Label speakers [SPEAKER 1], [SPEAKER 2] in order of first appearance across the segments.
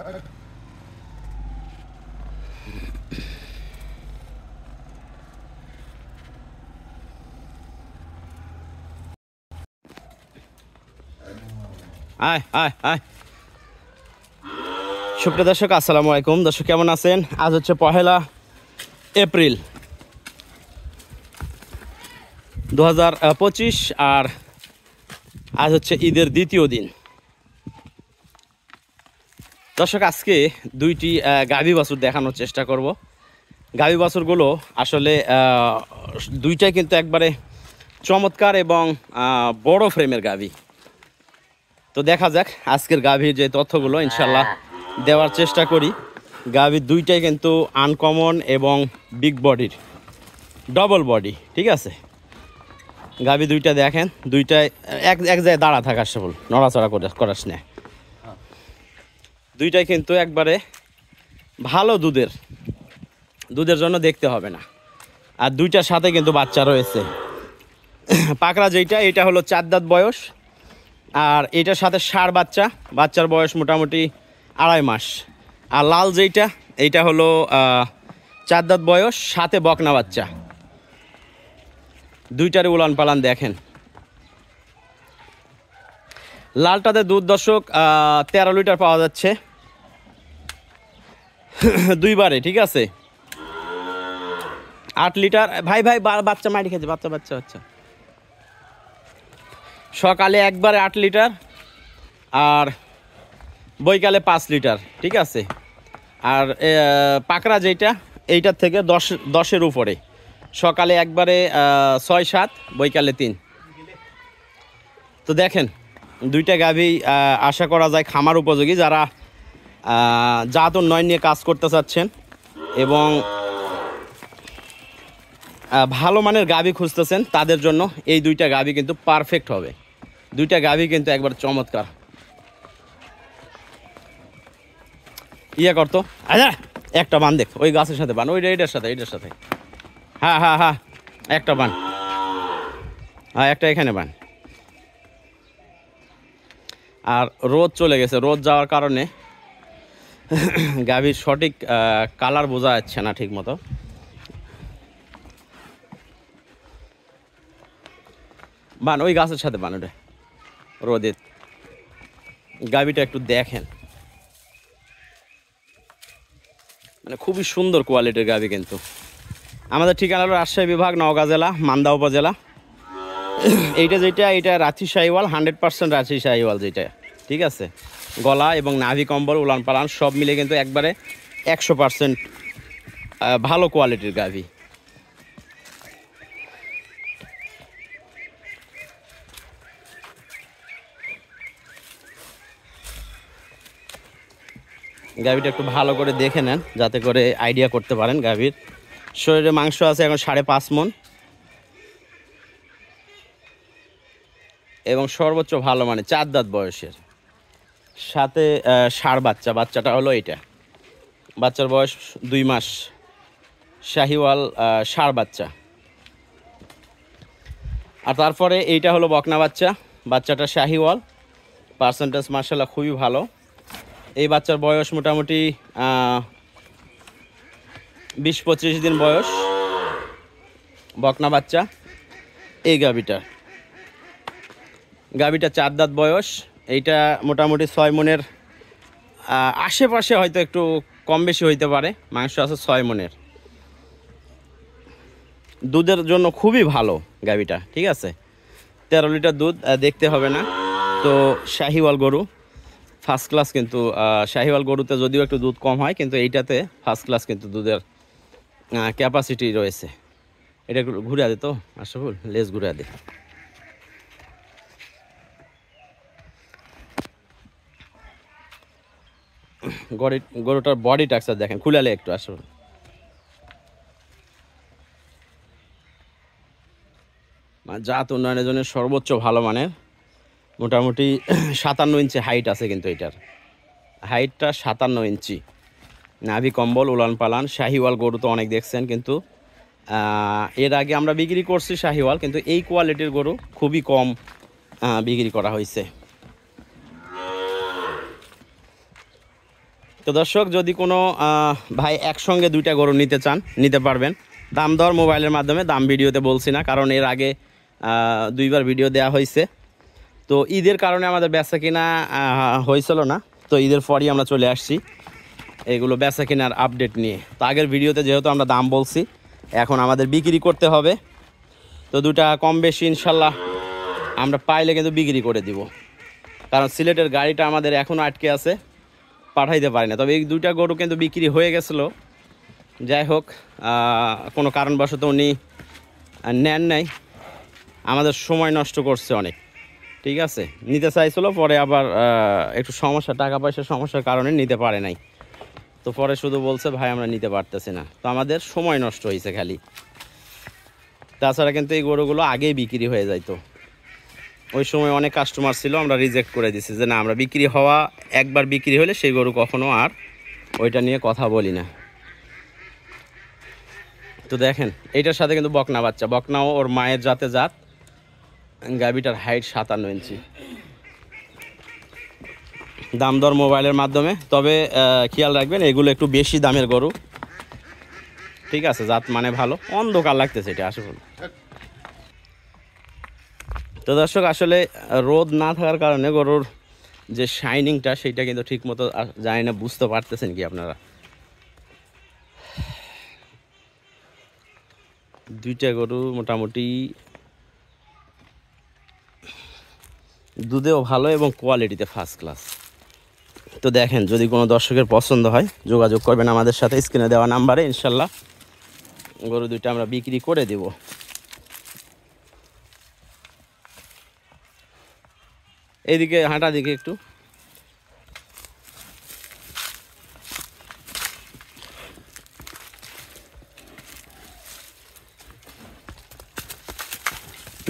[SPEAKER 1] আয় আয় আয় সুপ্রিয় দর্শক, আসসালামু আলাইকুম। দর্শক কেমন আছেন? আজ হচ্ছে 1 এপ্রিল 2025 আর আজ হচ্ছে ঈদের দ্বিতীয় দিন। দর্শক আজকে দুইটি গাভী বাছুর দেখানোর চেষ্টা করব। গাভী বাছুরগুলো আসলে দুইটাই কিন্তু একবারে চমৎকার এবং বড় ফ্রেমের গাভী। তো দেখা যাক আজকের গাভীর যে তথ্যগুলো ইনশাল্লাহ দেওয়ার চেষ্টা করি। গাভীর দুইটাই কিন্তু আনকমন এবং বিগ বডির, ডবল বডি, ঠিক আছে। গাভী দুইটা দেখেন, দুইটাই এক জায়গায় দাঁড়া থাকার সবল, নড়াচড়া করাস না। দুইটাই কিন্তু একবারে ভালো দুধের জন্য দেখতে হবে না। আর দুইটার সাথে কিন্তু বাচ্চা রয়েছে। পাকড়া যেইটা, এটা হলো 4 দাঁত বয়স, আর এটার সাথে ষাঁড় বাচ্চার বয়স মোটামুটি 2.5 মাস। আর লাল যেইটা, এইটা হলো 4 দাঁত বয়স, সাথে বকনা বাচ্চা। দুইটারে উলান পালান দেখেন। লালটাতে দুধ দর্শক 13 লিটার পাওয়া যাচ্ছে দুইবারে, ঠিক আছে। 8 লিটার। ভাই বাচ্চা মারি খেয়েছে, বাচ্চা সকালে একবারে 8 লিটার আর বৈকালে 5 লিটার, ঠিক আছে। আর পাকড়া যেইটা, এইটার থেকে 10-এর উপরে। সকালে একবারে 6-7, বৈকালে 3। তো দেখেন দুইটা গাভী আশা করা যায় খামার উপযোগী। যারা জাত উন্নয়ন নিয়ে কাজ করতে চাচ্ছেন এবং ভালো মানের গাভী খুঁজতেছেন, তাদের জন্য এই দুইটা গাভী কিন্তু পারফেক্ট হবে। দুইটা গাভী কিন্তু একবার চমৎকার। ইয়ে করতো, আচ্ছা একটা বান দেখ, ওই গাছের সাথে বান, এইটার সাথে। হ্যাঁ একটা বান, হ্যাঁ একটা এখানে বান। আর রোদ চলে গেছে, রোদ যাওয়ার কারণে গাভীর সঠিক কালার বোঝা যাচ্ছে না ঠিক মতো। বান ওই গাছের সাথে বান, ওটা রোদে। গাভীটা একটু দেখেন, মানে খুবই সুন্দর কোয়ালিটির গাভী। কিন্তু আমাদের ঠিকানা হলো রাজশাহী বিভাগ, নওগাঁ জেলা, মান্দা উপজেলা। এইটা রাঁচি শাহিওয়াল, 100% রাঁচি শাহিওয়াল যেটা, ঠিক আছে। গলা এবং নাভি কম্বল, উলান পালান সব মিলে কিন্তু একবারে 100% ভালো কোয়ালিটির গাভী। গাভীটা একটু ভালো করে দেখে নেন, যাতে করে আইডিয়া করতে পারেন। গাভীর শরীরে মাংস আছে এখন 5.5 মণ এবং সর্বোচ্চ ভালো মানে 4 দাঁত বয়সের, সাথে ষাঁড় বাচ্চাটা হলো এইটা। বাচ্চার বয়স 2 মাস, শাহিওয়াল ষাঁড় বাচ্চা। আর তারপরে এইটা হলো বকনা বাচ্চাটা শাহিওয়াল, পার্সেন্টেজ মার্শাল্লাহ খুবই ভালো। এই বাচ্চার বয়স মোটামুটি 20-25 দিন বয়স। বকনা বাচ্চা এই গাভীটা 4 দাঁত বয়স। এইটা মোটামুটি 6 মণের আশেপাশে, হয়তো একটু কম বেশি হইতে পারে। মাংস আছে 6 মণের। দুধের জন্য খুবই ভালো গাভীটা, ঠিক আছে। 13 লিটার দুধ, দেখতে হবে না। তো শাহিওয়াল গরু ফার্স্ট ক্লাস, কিন্তু শাহিওয়াল গরুতে যদিও একটু দুধ কম হয়, কিন্তু এইটাতে ফার্স্ট ক্লাস কিন্তু দুধের ক্যাপাসিটি রয়েছে। এটা একটু ঘুরে দে তো আশরাফুল, লেজ ঘুরে দে। গরুটার বডি টাক্সার দেখেন, খুলালে একটু আশরাফুল। জাত উন্নয়নের জন্য সর্বোচ্চ ভালো মানের, মোটামুটি 57 ইঞ্চি হাইট আছে। কিন্তু এটার হাইটটা 57 ইঞ্চি। নাভি কম্বল, উলান পালান। শাহিওয়াল গরু তো অনেক দেখছেন, কিন্তু এর আগে আমরা বিক্রি করছি শাহিওয়াল, কিন্তু এই কোয়ালিটির গরু খুবই কম বিক্রি করা হয়েছে। তো দর্শক, যদি কোনো ভাই একসঙ্গে দুইটা গরু নিতে চান নিতে পারবেন। দাম দর মোবাইলের মাধ্যমে, দাম ভিডিওতে বলছি না, কারণ এর আগে 2বার ভিডিও দেওয়া হয়েছে। তো ঈদের কারণে আমাদের বেচা কিনা হয়েছিল না, তো ঈদের পরই আমরা চলে আসছি এগুলো বেচা কেনার আপডেট নিয়ে। তো আগের ভিডিওতে যেহেতু আমরা দাম বলছি, এখন আমাদের বিক্রি করতে হবে। তো দুটা কম বেশি ইনশাল্লাহ আমরা পাইলে কিন্তু বিক্রি করে দিব, কারণ সিলেটের গাড়িটা আমাদের এখনও আটকে আছে, পাঠাইতে পারি না। তবে এই দুইটা গরু কিন্তু বিক্রি হয়ে গেছিলো। যাই হোক, কোনো কারণবশত উনি নেন নাই, আমাদের সময় নষ্ট করছে অনেক। ঠিক আছে, নিতে চাইছিল, পরে আবার একটু সমস্যা, টাকা পয়সার সমস্যার কারণে নিতে পারে নাই। তো পরে শুধু বলছে ভাই আমরা নিতে পারতেছি না। তো আমাদের সময় নষ্ট হয়েছে খালি। তাছাড়া কিন্তু এই গরুগুলো আগেই বিক্রি হয়ে যাইতো। ওই সময় অনেক কাস্টমার ছিল, আমরা রিজেক্ট করে দিছি যে না, আমরা বিক্রি হওয়া একবার বিক্রি হলে সেই গরু কখনো আর ওইটা নিয়ে কথা বলি না। তো দেখেন, এইটার সাথে কিন্তু বকনা বাচ্চা, বকনাও ওর মায়ের জাতে জাত। গাভীটার হাইট 57 ইঞ্চি। দাম দর মোবাইলের মাধ্যমে। তবে খেয়াল রাখবেন, এগুলো একটু বেশি দামের গরু। ঠিক আছে, জাত মানে ভালো। অন্ধকার লাগতেছে এটা আসলে। তো দর্শক, আসলে রোদ না থাকার কারণে গরুর যে শাইনিংটা সেইটা কিন্তু ঠিক মতো জানি না, বুঝতে পারতেছেন কি আপনারা। দুইটা গরু মোটামুটি দুধেও ভালো এবং কোয়ালিটিতে ফার্স্ট ক্লাস। তো দেখেন, যদি কোনো দর্শকের পছন্দ হয় যোগাযোগ করবেন আমাদের সাথে, স্ক্রিনে দেওয়া নাম্বারে। ইনশাল্লাহ গরু দুইটা আমরা বিক্রি করে দেব। এইদিকে হাঁটা দিকে একটু।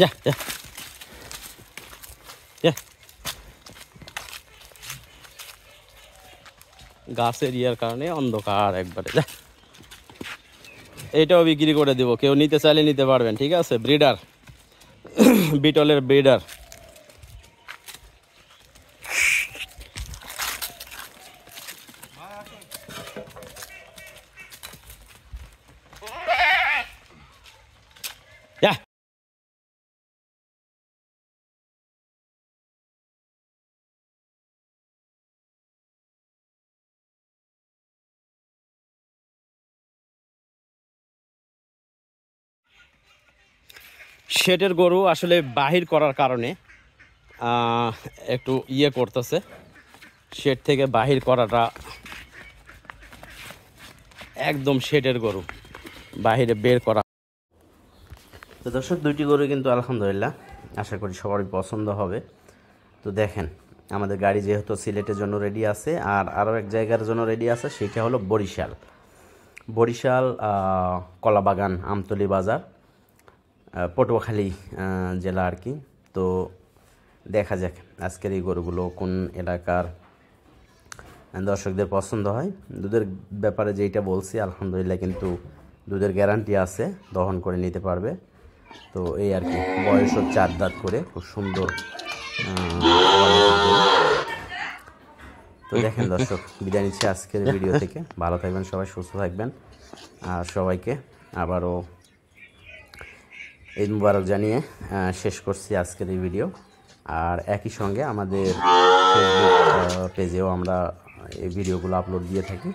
[SPEAKER 1] যা যা যা। গাছের ইয়ার কারণে অন্ধকার একবারে। যা, এইটাও বিক্রি করে দেব, কেউ নিতে চাইলে নিতে পারবেন। ঠিক আছে, ব্রিডার, বিটলের ব্রিডার। যা। শেডের গরু আসলে বাহির করার কারণে একটু ইয়ে করতেছে, শেড থেকে বাহির করাটা। একদম শেডের গরু বাহিরে বের করা। তো দর্শক, দুইটি গরু কিন্তু আলহামদুলিল্লাহ আশা করি সবারই পছন্দ হবে। তো দেখেন, আমাদের গাড়ি যেহেতু সিলেটের জন্য রেডি আছে, আর আরও এক জায়গার জন্য রেডি আছে, সেটা হলো বরিশাল। বরিশাল কলাবাগান, আমতলী বাজার, পটুয়াখালী জেলা আর কি। তো দেখা যাক আজকের এই গরুগুলো কোন এলাকার দর্শকদের পছন্দ হয়। দুধের ব্যাপারে যেইটা বলছি, আলহামদুলিল্লাহ কিন্তু দুধের গ্যারান্টি আছে, দহন করে নিতে পারবে। তো এই আর কি, বয়সও 4 দাঁত করে, খুব সুন্দর। তো দেখেন দর্শক, বিদায় নিচ্ছি আজকের ভিডিও থেকে। ভালো থাকবেন সবাই, সুস্থ থাকবেন। আর সবাইকে আবারও ঈদ মুবারক জানিয়ে শেষ করছি আজকের এই ভিডিও। আর একই সঙ্গে আমাদের ফেসবুক পেজেও আমরা এই ভিডিওগুলো আপলোড দিয়ে থাকি।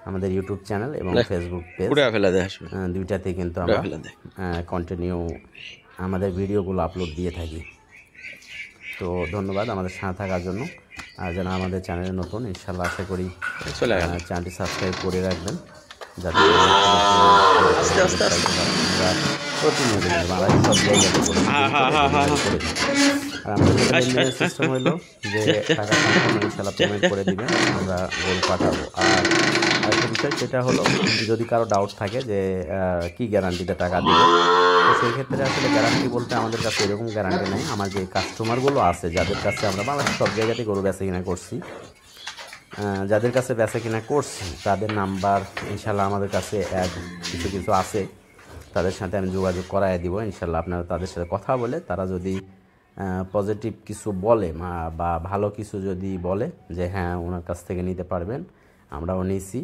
[SPEAKER 1] আমাদের ইউটিউব চ্যানেল এবং ফেসবুক পেজ দুইটাতে কিন্তু আমরা কন্টিনিউ আমাদের ভিডিওগুলো আপলোড দিয়ে থাকি। তো ধন্যবাদ আমাদের সাথে থাকার জন্য। আর যারা আমাদের চ্যানেলে নতুন, ইনশাল্লাহ আশা করি চ্যানেলটি সাবস্ক্রাইব করে রাখবেন, যাতে প্রতিনিয়ত সব জায়গাতে আর আমাদের সিস্টেম হলো যে টাকা সম্পূর্ণ ইনশাল্লাহ পেমেন্ট করে দিবেন, আমরা গরু পাঠাবো। আর আরেকটা বিষয়, সেটা হলো যদি কারো ডাউট থাকে যে কি গ্যারান্টিতে টাকা দেবে, তো সেই ক্ষেত্রে আসলে গ্যারান্টি বলতে আমাদের কাছে এরকম গ্যারান্টি নেই। আমার যে কাস্টমারগুলো আছে, যাদের কাছে আমরা বাংলাদেশ সব জায়গাতে গরু বেচা কিনা করছি, যাদের কাছে বেচা কিনা করছি তাদের নাম্বার ইনশাল্লাহ আমাদের কাছে কিছু কিছু আছে, তাদের সাথে আমি যোগাযোগ করাই দিব। ইনশাল্লাহ আপনারা তাদের সাথে কথা বলে, তারা যদি পজিটিভ কিছু বলে বা ভালো কিছু যদি বলে যে হ্যাঁ ওনার কাছ থেকে নিতে পারবেন, আমরাও নিয়েছি,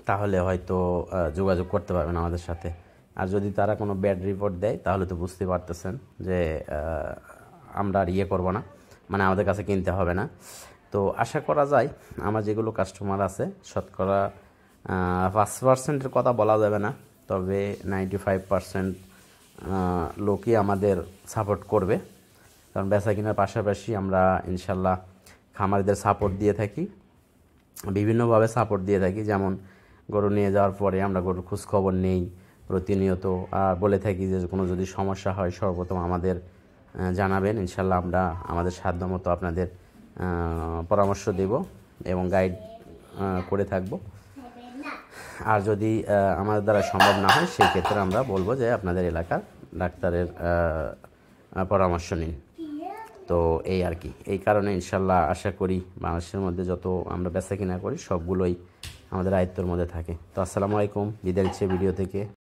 [SPEAKER 1] তাহলে হয়তো যোগাযোগ করতে পারবেন আমাদের সাথে। আর যদি তারা কোনো ব্যাড রিপোর্ট দেয় তাহলে তো বুঝতে পারতেছেন যে আমরা আর ইয়ে করবো না, মানে আমাদের কাছে কিনতে হবে না। তো আশা করা যায় আমার যেগুলো কাস্টমার আছে শতকরা 5%-এর কথা বলা যাবে না, তবে 95% লোকই আমাদের সাপোর্ট করবে। কারণ বেচা কেনার পাশাপাশি আমরা ইনশাল্লাহ খামারিদের সাপোর্ট দিয়ে থাকি, বিভিন্নভাবে সাপোর্ট দিয়ে থাকি। যেমন গরু নিয়ে যাওয়ার পরে আমরা গরুর খোঁজখবর নেই প্রতিনিয়ত, আর বলে থাকি যে কোনো যদি সমস্যা হয় সর্বপ্রথম আমাদের জানাবেন, ইনশাল্লাহ আমরা আমাদের সাধ্যমতো আপনাদের পরামর্শ দেব এবং গাইড করে থাকব। আর যদি আমাদের দ্বারা সম্ভব না হয় সেই ক্ষেত্রে আমরা বলবো যে আপনাদের এলাকার ডাক্তারের পরামর্শ নিন। তো এই আর কি, এই কারণে ইনশাল্লাহ আশা করি বাংলাদেশের মধ্যে যত আমরা বেচা কিনা করি সবগুলোই আমাদের আয়ত্তের মধ্যে থাকে। তো আসসালামু আলাইকুম, বিদায় নিচ্ছি ভিডিও থেকে।